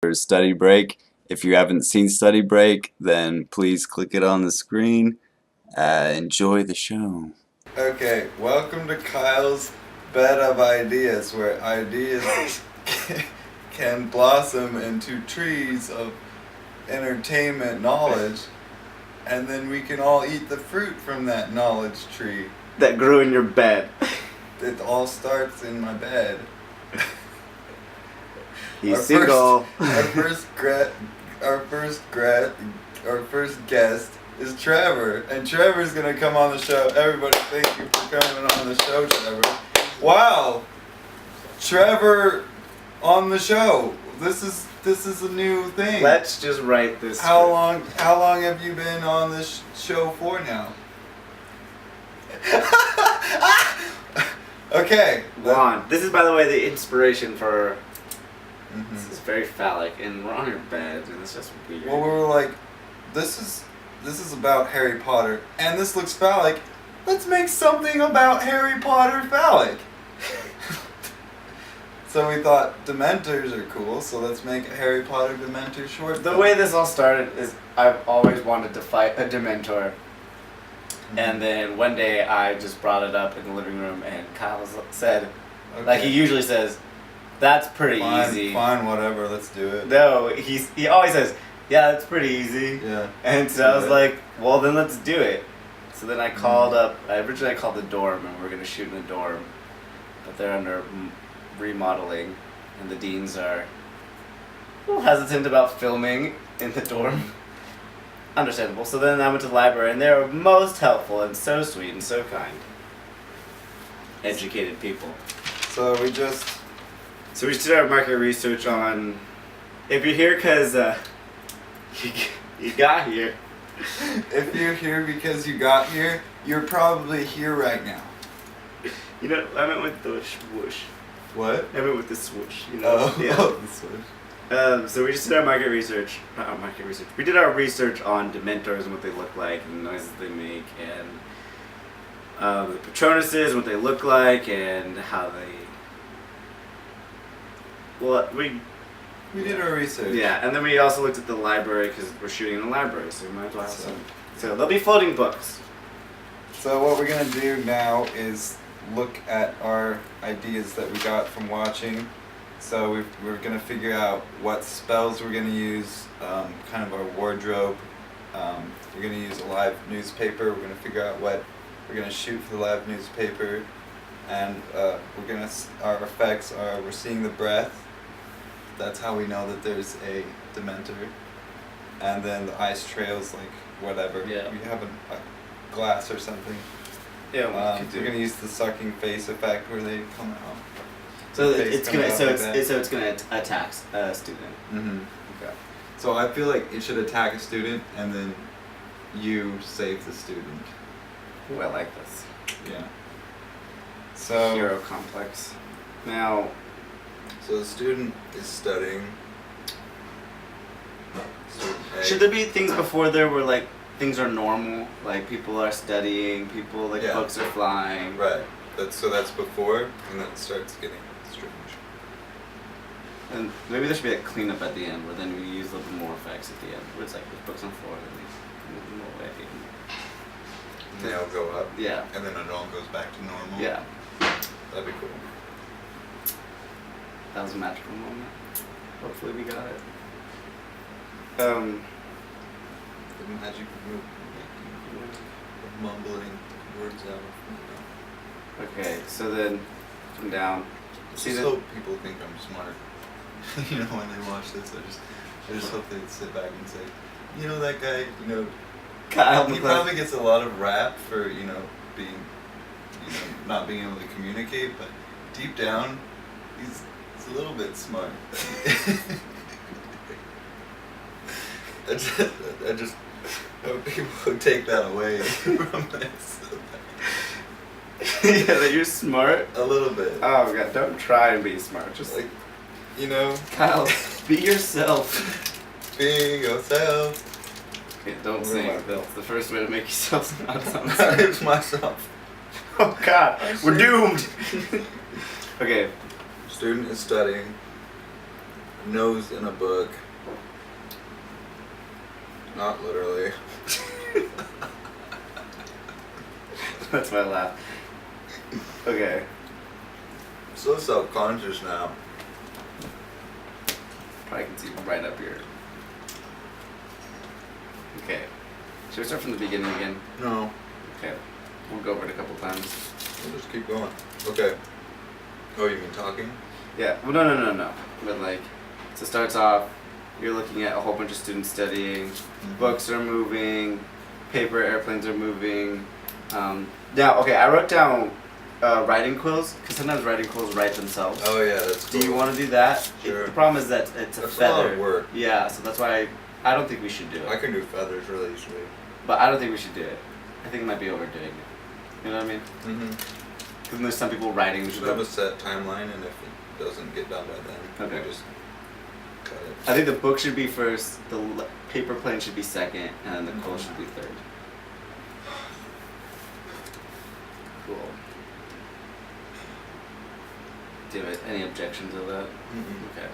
Study Break. If you haven't seen Study Break, then please click it on the screen. Enjoy the show. Okay, welcome to Kyle's Bed of Ideas, where ideas can blossom into trees of entertainment knowledge, and then we can all eat the fruit from that knowledge tree. That grew in your bed. It all starts in my bed. He's single. Our first guest is Trevor, and Trevor's gonna come on the show. Everybody, thank you for coming on the show, Trevor. Wow, Trevor on the show. This is a new thing. Let's just write this. How long have you been on this show for now? Okay. Juan. This is, by the way, the inspiration for. Mm-hmm. This is very phallic, and we're on your bed, and it's just weird. Well, we were like, this is about Harry Potter, and this looks phallic. Let's make something about Harry Potter phallic. So we thought Dementors are cool, so let's make a Harry Potter Dementor short The film. way this all started is I've always wanted to fight a Dementor. Mm-hmm. And then one day I just brought it up in the living room, and Kyle said, Okay. like he usually says, that's pretty easy. Fine, whatever, let's do it. No, he always says, yeah, that's pretty easy. Yeah. And so I was like, well, then let's do it. So then I called up, I originally called the dorm, and we were going to shoot in the dorm. But they're under remodeling, and the deans are a little hesitant about filming in the dorm. Understandable. So then I went to the library, and they were most helpful and so sweet and so kind. Educated people. So we did our market research on. If you're here because you got here. If you're here because you got here, you're probably here right now. You know, I meant with the swoosh. What? I meant with the swoosh. You know. Oh, Yeah. the switch. So we just did our market research. Not our market research. We did our research on Dementors and what they look like and the noises they make and the Patronuses and what they look like and how they. Well, We did our research. Yeah, and then we also looked at the library because we're shooting in the library, so we might as well have some. So there'll be floating books. So what we're gonna do now is look at our ideas that we got from watching. So we're gonna figure out what spells we're gonna use, kind of our wardrobe. We're gonna use a live newspaper. We're gonna figure out what we're gonna shoot for the live newspaper, and our effects are we're seeing the breath. That's how we know that there's a Dementor. And then the ice trails, like whatever. Yeah. We have a glass or something. Yeah, We're gonna use the sucking face effect where they come out. So The face it's comes gonna out so like it's, that. it's so it's gonna attack a student. Mm-hmm. Okay. So I feel like it should attack a student and then you save the student. Ooh, I like this. Yeah. So Hero complex. Now, So the student is studying. should there be things before there where like things are normal, like people are studying, people like Yeah. books are flying. Right. That's before, and then it starts getting strange. And maybe there should be a cleanup at the end where then we use a little bit more effects at the end. Where it's like there's books on the floor and we move them away. And they all go up. Yeah. And then it all goes back to normal. Yeah. That'd be cool. That was a magical moment. Hopefully we got it. The magic of mumbling words out. Okay, so then come down. See Just that? hope people think I'm smart. You know, when they watch this, I just hope they sit back and say, you know, that guy, you know, Kyle he McClellan. probably gets a lot of rap for, you know, not being able to communicate, but deep down, he's a little bit smart. I just hope people take that away from this. Yeah, that you're smart. A little bit. Oh god, don't try and be smart. Just Like, you know, Kyle, be yourself. being yourself. Okay, don't Over sing. my- That's the first way to make yourself not sound It's myself. Oh god, we're doomed. Okay, Student is studying. nose in a book. Not literally. That's my laugh. Okay. I'm so self-conscious now. Probably can see right up here. Okay. Should we start from the beginning again? No, Okay. We'll go over it a couple times. we'll just keep going. Okay. Oh, you mean talking? Yeah. Well, no. But like, so it starts off. You're looking at a whole bunch of students studying. Books are moving. Paper airplanes are moving. Now, okay, I wrote down writing quills because sometimes writing quills write themselves. Oh yeah, that's cool. Do you want to do that? Sure. The problem is that it's a That's feather. a lot of work. Yeah, so that's why I don't think we should do it. I can do feathers really easily. But I don't think we should do it. I think it might be overdoing it. You know what I mean? Mm-hmm. Because there's some people writing. We should have a set timeline, and if it doesn't get done by then, Okay. we just cut it. I think the book should be first, the paper plane should be second, and then the quill Mhm. should be third. Cool. Do you have any objections to that? Mm-mm. Okay.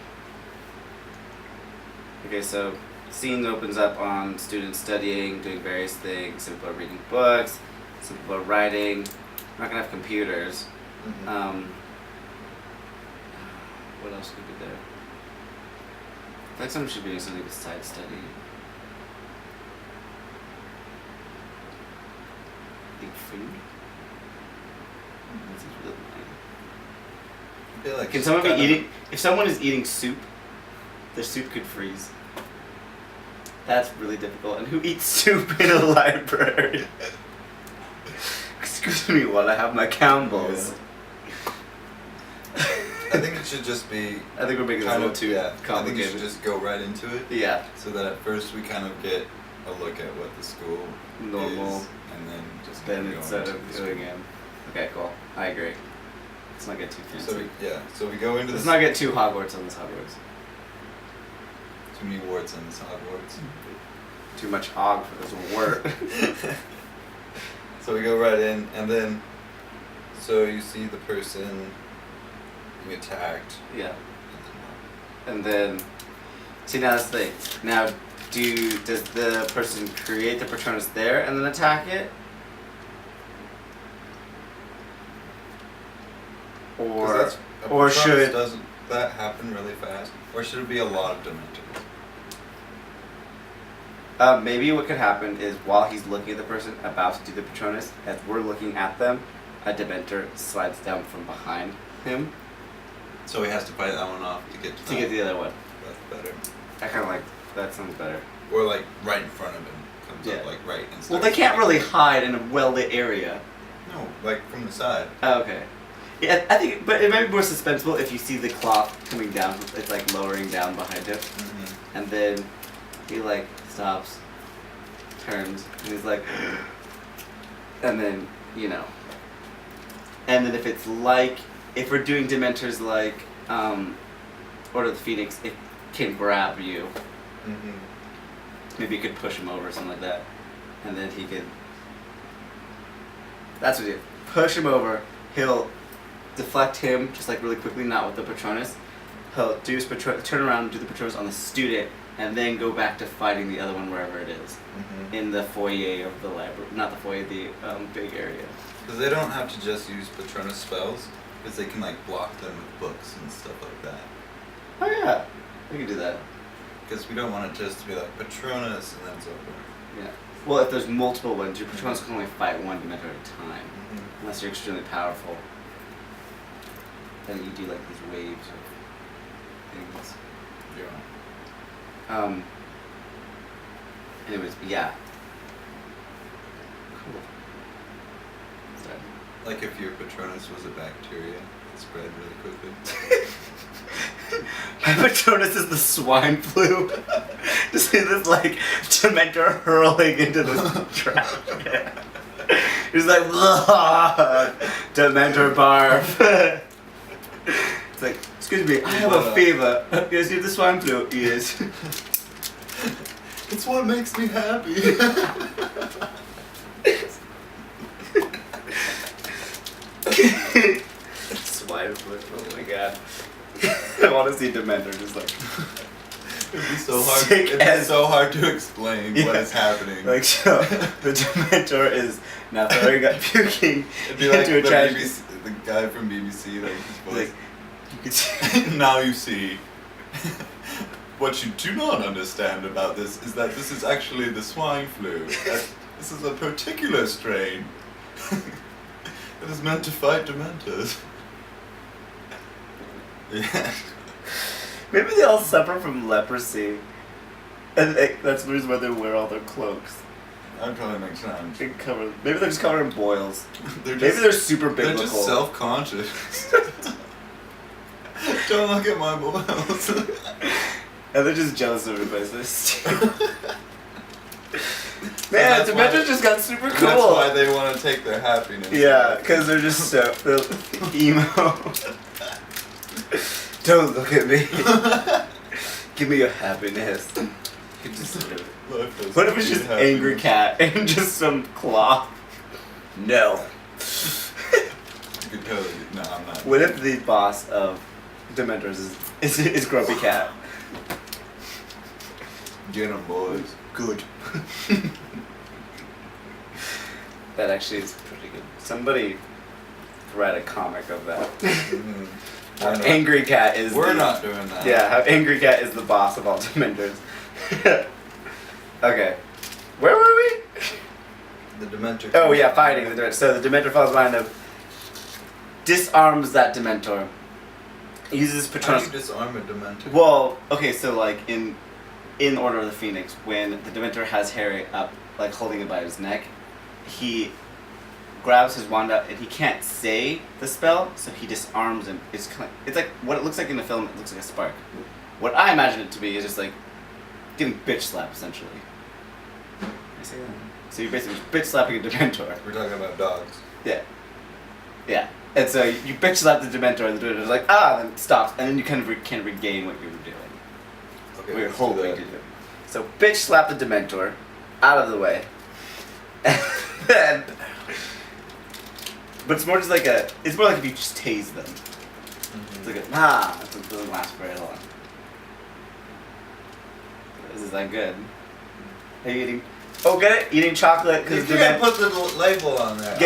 Okay, so scene opens up on students studying, doing various things. Some people are reading books, some people are writing. We're not gonna have computers. Mhm. What else could be there? I feel like someone should be doing something besides studying. Eating food? That seems really annoying. I feel like Can it's someone be kinda- eating? If someone is eating soup, their soup could freeze. That's really difficult. And who eats soup in a library? Excuse me while I have my Campbell's. I think it should just be I think we're making this a kind little of too yeah. I think you complicated. should just go right into it, Yeah, so that at first we kind of get a look at what the school normal. is, and then just Then go instead into of the doing school. it. Okay, cool. I agree. Let's not get too fancy. So we go into Let's this. not get too Hogwarts on this Hogwarts. Too many warts in this Hogwarts. Too much hog for this word. So we go right in, and then, so you see the person being attacked, Yeah. and And then, see now that's the thing. Now, does the person create the Patronus there and then attack it? then Or, 'cause that's- a or Patronus should, doesn't that happen really fast, or should it be a lot of Dementors? maybe what could happen is while he's looking at the person about to do the Patronus, as we're looking at them, a Dementor slides down from behind him So he has to fight that one off to get to get the other one. That's better. I kind of like that. Sounds better. Or like right in front of him, comes Yeah. up like right and Well, starts they can't really fighting. hide in a well-lit area. No, like from the side. Oh, okay. Yeah, I think, but it might be more suspenseful if you see the cloth coming down. It's like lowering down behind him, Mm-hmm. and then he like stops, turns, and he's like, and then and then if it's like if we're doing Dementors like Order of the Phoenix, it can grab you. Mm-hmm. Maybe you could push him over or something like that, and then he could. That's what you do. Push him over. He'll deflect him just like really quickly, not with the Patronus. He'll do his turn around, do the Patronus on the student, and then go back to fighting the other one wherever it is Mm-hmm. in the foyer of the library. Not the foyer, the big area. Because they don't have to just use Patronus spells, because they can like block them with books and stuff like that. Oh yeah, we can do that. Because we don't want it just to be like Patronus and then it's over. Yeah. Well, if there's multiple ones, your Patronus can only fight one Dementor at a time, Mm-hmm. unless you're extremely powerful. Then you do like these waves of things. Yeah. Anyways, yeah. Cool. Sorry. Like if your Patronus was a bacteria, it spread really quickly. My Patronus is the swine flu. To see this like Dementor hurling into this trash can. He's like, "Ugh, Dementor barf." It's like, excuse me, I have a fever. Yes, you have the swine flu. Yes. It's what makes me happy. Swine flu. Oh my god. I want to see Dementor just like. It'd be so hard. Sick It'd be as- so hard to explain what Yeah. is happening. Like, so the Dementor is now throwing up puking It'd be like into a the, trash. BBC, the guy from BBC, like his voice. Like, you could see. Now you see. What you do not understand about this is that this is actually the swine flu. This is a particular strain. It is meant to fight dementors. Yeah. Maybe they all suffer from leprosy. And that's the reason why they wear all their cloaks. That probably makes sense. Maybe they're just covered in boils. They're Maybe just, they're super they're biblical. just self-conscious. Don't look at my boils. And they're just jealous of everybody's this. Man, that's Dementors why- just got super cool. That's why they want to take their happiness. Yeah, because they're just so emo. Don't look at me. Give me your happiness. You deserve it. What if it's just angry cat and just some cloth? No. You could totally. No, I'm not. What if the boss of Dementors is Grumpy Cat? Get 'em, boys. Good. That actually is pretty good. Somebody write a comic of that. Mhm. How We're not- Angry Cat is. We're the- not doing that. Yeah, how Angry Cat is the boss of all Dementors. Okay. Where were we? The Dementor. Oh yeah, fighting the Dementor. So the Dementor falls behind him, disarms that Dementor, uses How do Patronus. you disarm a Dementor? Well, okay, so like in Order of the Phoenix, when the Dementor has Harry up, like holding him by his neck, he grabs his wand up and he can't say the spell, so he disarms him. It's like what it looks like in the film. It looks like a spark. What I imagine it to be is just like getting bitch slapped essentially. Can I say that? So you're basically bitch slapping a Dementor. We're talking about dogs. Yeah. Yeah. And so you bitch slap the Dementor and the Dementor's like, then it stops, and then you kind of can regain what you were doing. Okay. We were let's do hoping that. to do. So bitch slap the Dementor out of the way. And but it's more just like it's more like if you just tase them. It's like it doesn't last very long. This is that good. Are you eating? Oh, get it? Eating chocolate You because can't put the label on there.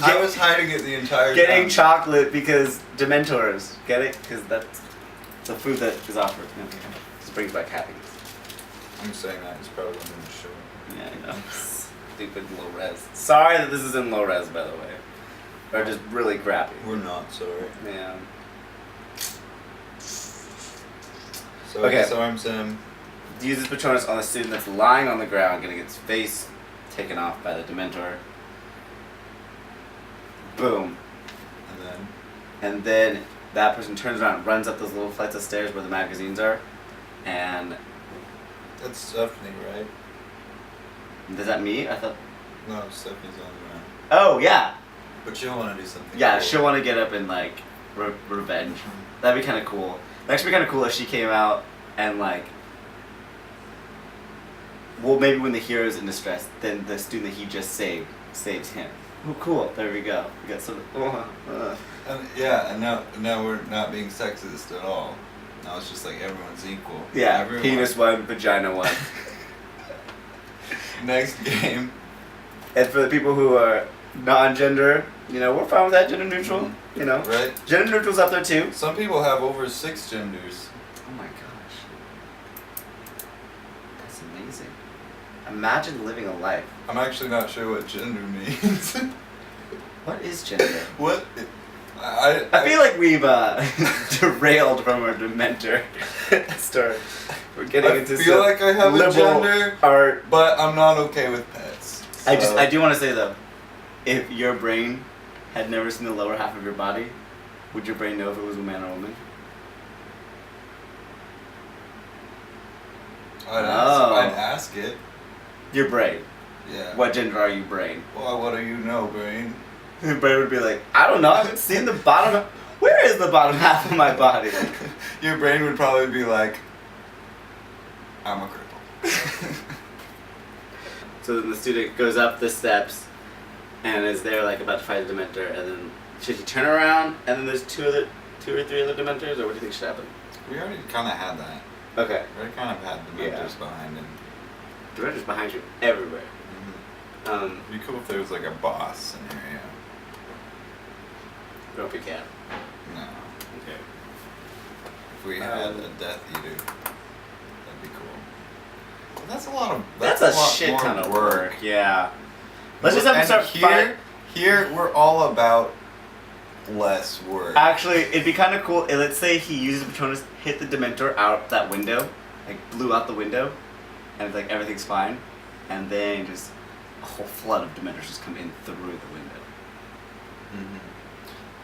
I was hiding it the entire getting time. chocolate because Dementors. Get it? Because that's the food that is offered. Okay. Just brings back happiness. I'm saying that it's probably on the show. Yeah, I know. Stupid low res. Sorry that this is in low res, by the way. Or just really crappy. We're not sorry. Yeah. So Okay. disarms him. Uses Patronus on a student that's lying on the ground, getting its face taken off by the Dementor. Boom. And then that person turns around and runs up those little flights of stairs where the magazines are. And That's Stephanie, right? is that me? I thought. No, Stephanie's on the ground. Oh, yeah. But she'll want to do something. Yeah, cool. she'll want to get up and, like, revenge. That'd be kind of cool. That'd actually be kind of cool if she came out and, like. Well, maybe when the hero's in distress, then the student that he just saved saves him. Oh, cool. There we go. We got some. And now we're not being sexist at all. Now it's just like everyone's equal. Yeah, Everyone. penis one, vagina one. Next game. And for the people who are non-gender, we're fine with that, gender neutral, Right? Gender neutral's up there too. Some people have over 6 genders. Oh my gosh. That's amazing. Imagine living a life. I'm actually not sure what gender means. What is gender? What? I feel like we've derailed from our Dementor story. We're getting into I feel like I have a liberal gender, art. but I'm not okay with pets. So. I do want to say though, if your brain had never seen the lower half of your body, would your brain know if it was a man or a woman? I'd ask it. Your brain. Yeah. What gender are you, brain? Well, what do you know, brain? Your brain would be like, I don't know, I haven't seen the bottom. Where is the bottom half of my body? Your brain would probably be like, I'm a cripple. So then the student goes up the steps and is there like about to fight the Dementor, and then should he turn around and then there's two or three other Dementors, or what do you think should happen? We already kind of had that. Okay. I kind of had Dementors behind him. Dementor's behind you everywhere. It'd be cool if there was like a boss scenario. Grumpy cat. No. Okay. If we had a Death Eater, that'd be cool. Well, that's a lot of. That's a lot shit more ton of work. Yeah. Let's just And have to start. Here, we're all about less work. Actually, it'd be kind of cool. Let's say he uses the Patronus, hit the Dementor out that window, like blew out the window, and it's like everything's fine, and then just a whole flood of Dementors just come in through the window.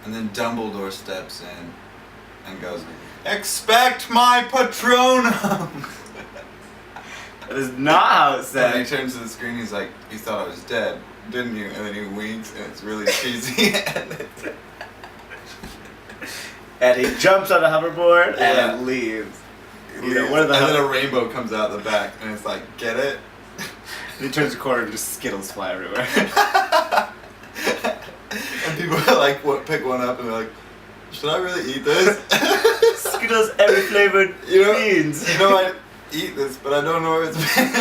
And then Dumbledore steps in and goes, "Expect my Patronum!" That is not how it's And he said. turns to the screen, he's like, "You thought I was dead, didn't you?" And then he winks, and it's really cheesy. And he jumps on a hoverboard Yeah. and leaves. and What are the then a rainbow comes out the back, and it's like, "Get it?" And he turns the corner and just Skittles fly everywhere. And people like pick one up and they're like, "Should I really eat this?" Skittles every flavored beans. You know I eat this, but I don't know where it's been.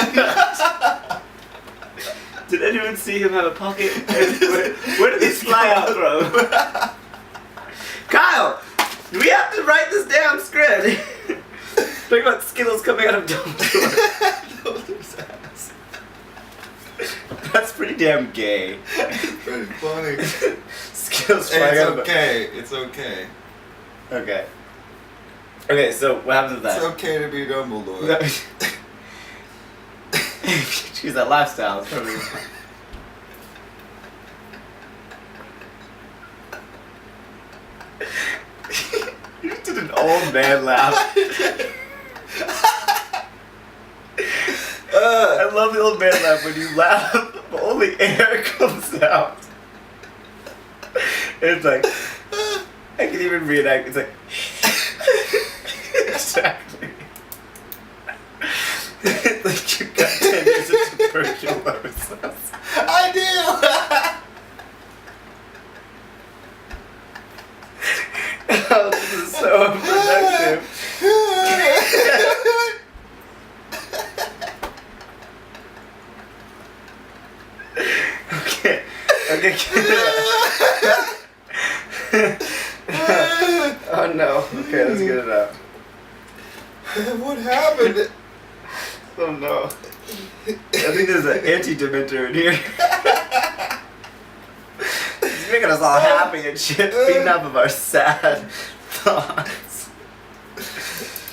Did anyone see him have a pocket? Where did this fly out from? Kyle! We have to write this damn script! Talking about Skittles coming out of Dumbledore's ass. That's pretty damn gay. It's pretty funny. Skittles Hey, flying it's out of okay. It's okay. Okay. Okay, so what happens with It's that? okay to be Dumbledore. Choose that lifestyle. It's totally fine. You just did an old man laugh. I love the old man laugh when you laugh, but only air comes out. And it's like, I can even reenact. It's like, exactly. Like you got 10 years of tuberculosis. I do. Oh, this is so unproductive. Okay. Okay. Oh no. Okay, let's get it out. What happened? Oh no. I think there's an anti-dementor in here. He's making us all happy and shit, feeding off of our sad thoughts.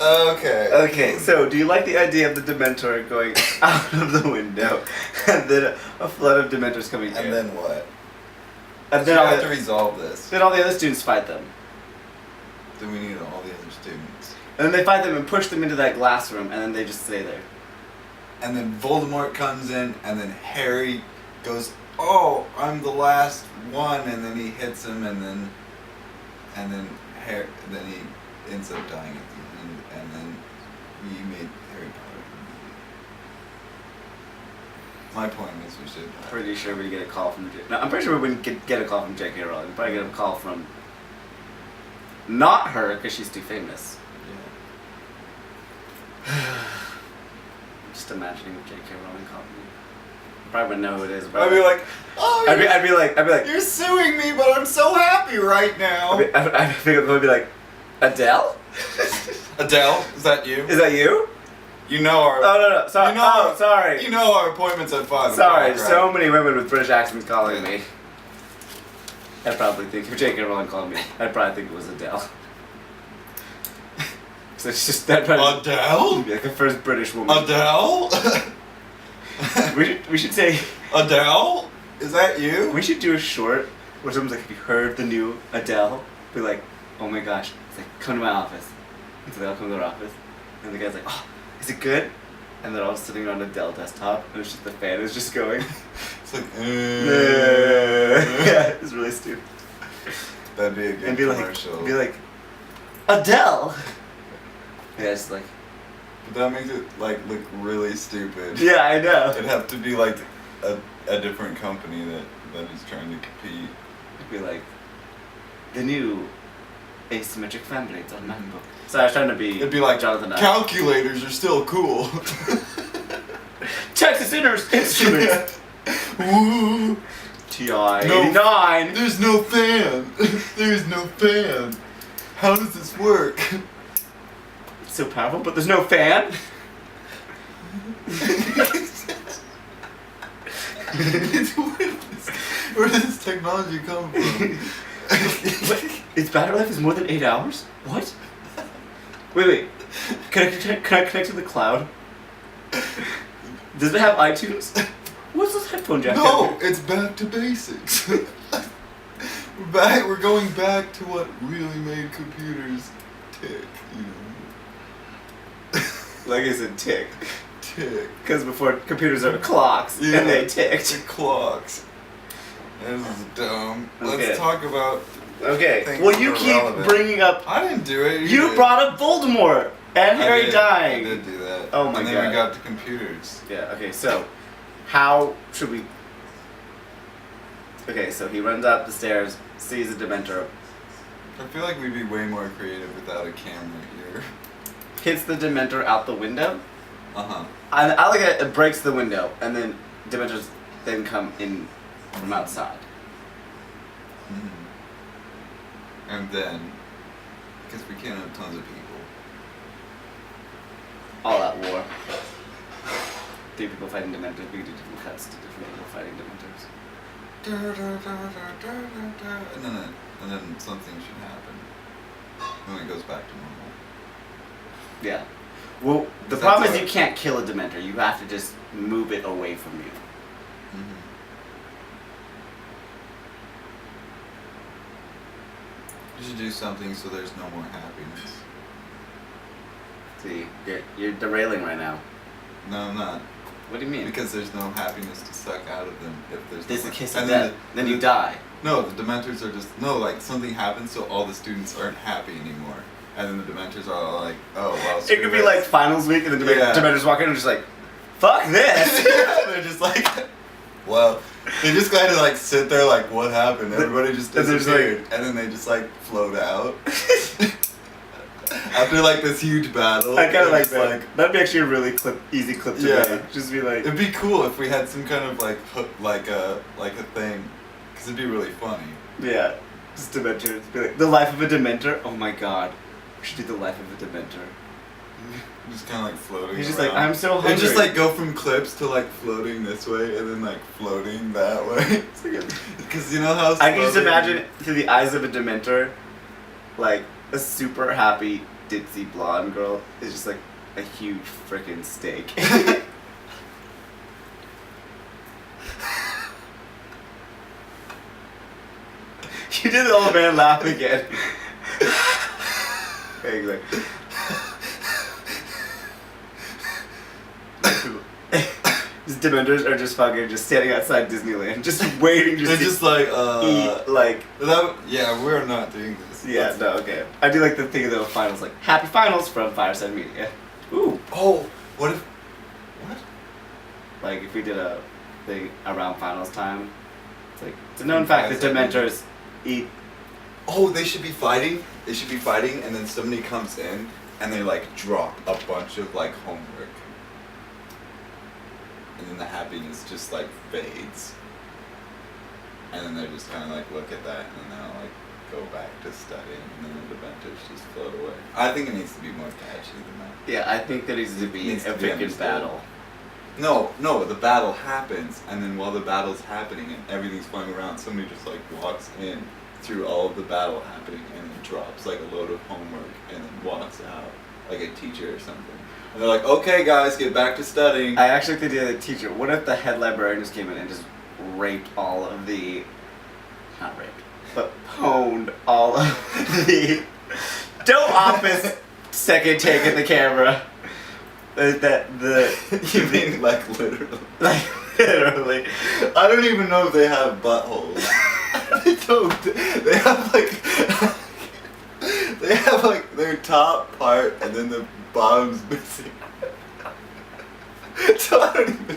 Okay. Okay, so do you like the idea of the Dementor going out of the window and then a flood of Dementors coming in? And then what? And So then you all have the, to resolve this. then all the other students fight them. Then we need all the other students. And then they fight them and push them into that glass room and then they just stay there. And then Voldemort comes in, and then Harry goes, "Oh, I'm the last one," and then he hits him, and then he ends up dying at the end, and then you made Harry Potter. My point is we should. Pretty sure we get a call from no, I'm pretty sure we wouldn't get a call from J.K. Rowling. We'd probably get a call from not her because she's too famous. Just imagining if J.K. Rowling called me. I probably wouldn't know who it is. But I'd be like, "Oh, I'd be like, you're suing me, but I'm so happy right now." I think it would be like, Adele? Adele, is that you? Is that you? You know our. Oh no, sorry. You know, Oh, sorry. You know our appointments at 5 Sorry, o'clock, so right? many women with British accents calling me. I'd probably think if J.K. Rowling called me, I'd probably think it was Adele. So it's just that probably Adele? be like the first British woman. Adele? We should say Adele? Is that you? we should do a short where someone's like, have you heard the new Adele? Be like, oh my gosh. It's like, come to my office. And so they all come to their office. And the guy's like, oh, is it good? And they're all sitting around a Dell desktop and it's just the fan is just going. It's like, Yeah, it's really stupid. That'd be a good And be commercial. like, Adele! Yeah, it's like, But that makes it like look really stupid. yeah, I know. It'd have to be like a different company that is trying to compete. It'd be like, the new asymmetric fan blades on MacBook. So I was trying to be. It'd be like Jonathan. calculators are still cool. Texas Instruments. Woo. TI-89. There's no fan. There's no fan. How does this work? It's so powerful, but there's no fan. Where does this technology come from? Its battery life is more than 8 hours? What? Wait. Can I connect to the cloud? Does it have iTunes? What's this headphone jack? No, it's back to basics. We're going back to what really made computers tick, you know. Like I said, tick. Tick. Because before computers are clocks, Yeah. and they ticked. The clocks. This is dumb. Okay. Let's talk about Okay. things Well, you that are keep relevant. bringing up. I didn't do it. You did. brought up Voldemort and I Harry did. dying. I did do that. Oh my and then God. we got to computers. Yeah, okay, so how should we. Okay, so he runs up the stairs, sees a Dementor, I feel like we'd be way more creative without a camera here. hits the Dementor out the window. Uh-huh. I like it breaks the window, and then Dementors then come in from outside. Mm-hmm. And then, because we can't have tons of people. All out war. 3 people fighting Dementors, we do different cuts to different people fighting Dementors. And then something should happen. And then it goes back to normal. Yeah. Well, the Is that problem is the- you can't kill a Dementor, you have to just move it away from you. Mm-hmm. You should do something so there's no more happiness. See, you're derailing right now. No, I'm not. What do you mean? Because there's no happiness to suck out of them if there's There's no a kiss and of then death, then you die. No, the Dementors are just like something happens so all the students aren't happy anymore. And then the Dementors are all like, oh well. It could be like finals week and the Yeah. Dementors walk in and just like, fuck this! They're just like, well, they just kind of like sit there like, what happened? Everybody just And they're just disappeared, and then they just like float out. After like this huge battle. I kind of they're like just that. That'd be actually a really easy clip to Yeah. make. Just be like, It'd be cool if we had some kind of like like a thing, because it'd be really funny. yeah, just Dementors. Be like, the life of a Dementor? Oh my god. We should do the life of a Dementor. Just kind of like floating. He's just around. like, I'm so hungry. And just like go from clips to like floating this way and then like floating that way. Because you know how I can just slowly- imagine through the eyes of a Dementor, like a super happy ditzy blonde girl is just like a huge freaking steak. You did the old man laugh again. Exactly. These Dementors are just fucking just standing outside Disneyland, just waiting to They're see just like eat like. yeah, we're not doing this. Yeah, no, okay. I do like the thing of the finals, like happy finals from Fireside Media. Ooh, Oh, what if? What? like if we did a thing around finals time, it's like it's a known fact that Dementors eat. Oh, they should be fighting. They should be fighting, and then somebody comes in and they like drop a bunch of like homework, and then the happiness just like fades, and then they just kind of like look at that, and then they'll like go back to studying, and then the Dementors just float away. I think it needs to be more catchy than that. Yeah, I think there needs to be Needs a to be freaking understood. battle. No, the battle happens, and then while the battle's happening and everything's flying around, somebody just like walks in through all of the battle happening and then drops like a load of homework and then walks out like a teacher or something. And they're like, okay guys, get back to studying. I actually think the other teacher. What if the head librarian just came in and just raped all of the, not raped, but pwned all of the don't office second take at the camera. You mean like literally? Like literally. I don't even know if they have buttholes. They don't. They have like they have like their top part and then the bottom's missing. So I don't even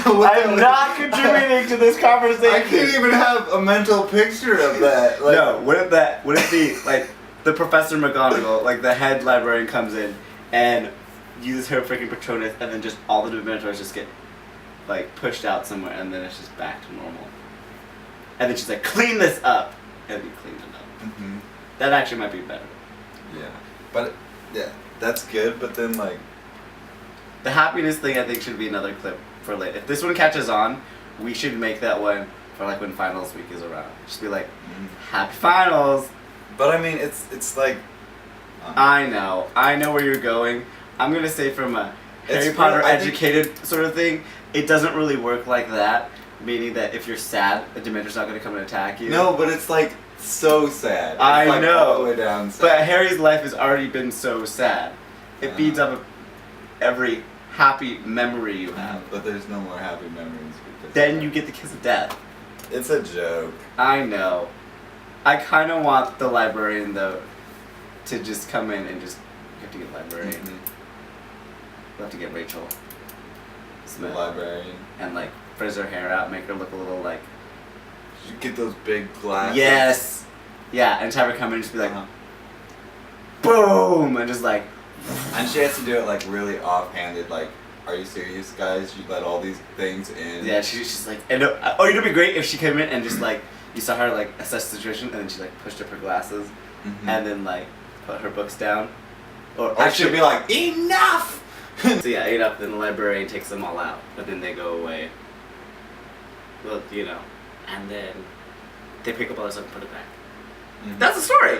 know what I'm not contributing to this conversation. I can't even have a mental picture of that. Like, No, what if the like the Professor McGonagall, like the head librarian, comes in and uses her freaking Patronus, and then just all the Dementors just get like pushed out somewhere, and then it's just back to normal. And then she's like, clean this up, and we cleaned it up. Mm-hmm. That actually might be better. Yeah, but yeah, that's good. But then like, The happiness thing I think should be another clip for later. If this one catches on, we should make that one for like when finals week is around. Just be like, happy finals. but I mean, it's like, I know where you're going. I'm gonna say from a It's Harry Potter real- I think- educated sort of thing, it doesn't really work like that. Meaning that if you're sad, a Dementor's not gonna come and attack you. no, but it's like so sad. It's I like know. all the way down. Sad. But Harry's life has already been so sad. It Uh-huh. feeds up every happy memory you have. But there's no more happy memories because Then you get the kiss of death. It's a joke. I know. I kind of want the librarian though to just come in and just you have to get librarian. Mhm. We'll have to get Rachel The Smith librarian. and like frizz her hair out, make her look a little like You get those big glasses. yes, yeah, and just have her come in and just be like Uh-huh. boom and just like And she has to do it like really offhanded. Like, are you serious, guys? You let all these things in. yeah. She's just like and oh, it'd be great if she came in and just like you saw her like assess the situation and then she like pushed up her glasses Mhm. and then like put her books down, or Or she'll be like, enough. so yeah, you know, then the librarian takes them all out, but then they go away. Well, you know, and then they pick up all their stuff and put it back. Mhm. That's the story!